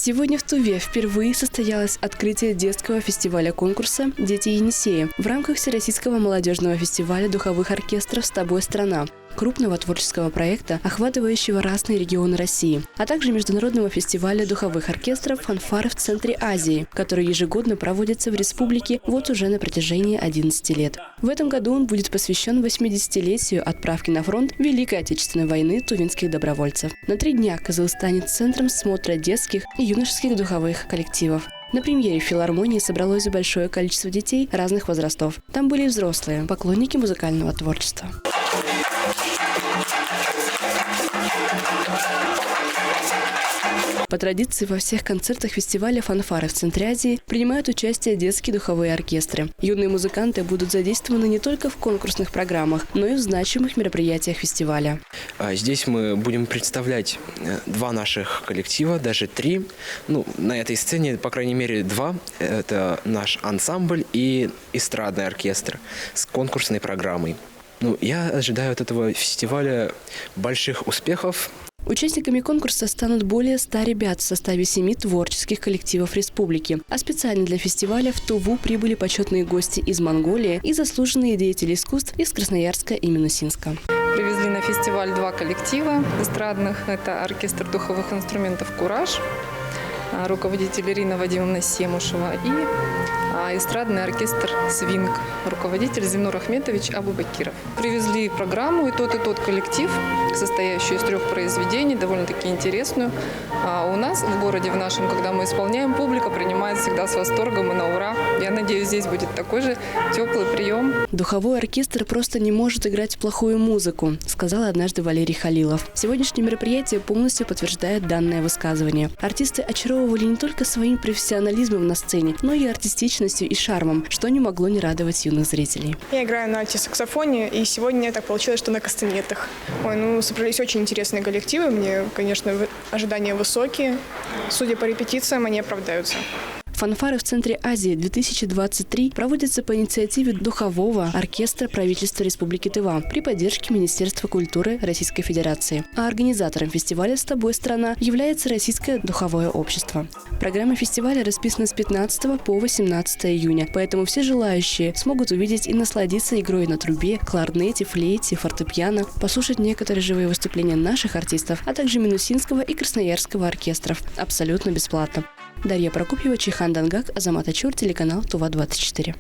Сегодня в Туве впервые состоялось открытие детского фестиваля-конкурса «Дети Енисея» в рамках Всероссийского молодежного фестиваля духовых оркестров «С тобой, страна», крупного творческого проекта, охватывающего разные регионы России, а также международного фестиваля духовых оркестров «Фанфары в центре Азии», который ежегодно проводится в республике вот уже на протяжении 11 лет. В этом году он будет посвящен 80-летию отправки на фронт Великой Отечественной войны тувинских добровольцев. На 3 дня КЗУ станет центром смотра детских и юношеских духовых коллективов. На премьере в филармонии собралось большое количество детей разных возрастов. Там были и взрослые, поклонники музыкального творчества. По традиции во всех концертах фестиваля «Фанфары в центре Азии» принимают участие детские духовые оркестры. Юные музыканты будут задействованы не только в конкурсных программах, но и в значимых мероприятиях фестиваля. Здесь мы будем представлять 2 наших коллектива, даже 3. На этой сцене, по крайней мере, 2. Это наш ансамбль и эстрадный оркестр с конкурсной программой. Я ожидаю от этого фестиваля больших успехов. Участниками конкурса станут более 100 ребят в составе 7 творческих коллективов республики. А специально для фестиваля в Туву прибыли почетные гости из Монголии и заслуженные деятели искусств из Красноярска и Минусинска. Привезли на фестиваль 2 коллектива эстрадных. Это оркестр духовых инструментов «Кураж», руководитель Ирина Вадимовна Семушева, и эстрадный оркестр «Свинг», руководитель Зинур Ахметович Абубакиров. Привезли программу и тот коллектив, состоящую из 3 произведений, довольно-таки интересную. У нас в городе, в нашем, когда мы исполняем, публика принимает всегда с восторгом и на ура. Я надеюсь, здесь будет такой же теплый прием. Духовой оркестр просто не может играть плохую музыку, сказал однажды Валерий Халилов. Сегодняшнее мероприятие полностью подтверждает данное высказывание. Артисты очаровывали не только своим профессионализмом на сцене, но и артистичностью и шармом, что не могло не радовать юных зрителей. Я играю на альто-саксофоне, и сегодня так получилось, что на кастанетах. Собрались очень интересные коллективы. Мне, конечно, ожидания высокие. Судя по репетициям, они оправдаются. «Фанфары в центре Азии» 2023 проводятся по инициативе Духового оркестра правительства Республики Тыва при поддержке Министерства культуры Российской Федерации. А организатором фестиваля «С тобой, страна» является Российское духовое общество. Программа фестиваля расписана с 15 по 18 июня, поэтому все желающие смогут увидеть и насладиться игрой на трубе, кларнете, флейте, фортепиано, послушать некоторые живые выступления наших артистов, а также Минусинского и Красноярского оркестров абсолютно бесплатно. Дарья Прокопьева, Чихан Дангак, Азамат Ачур, телеканал Тува-24.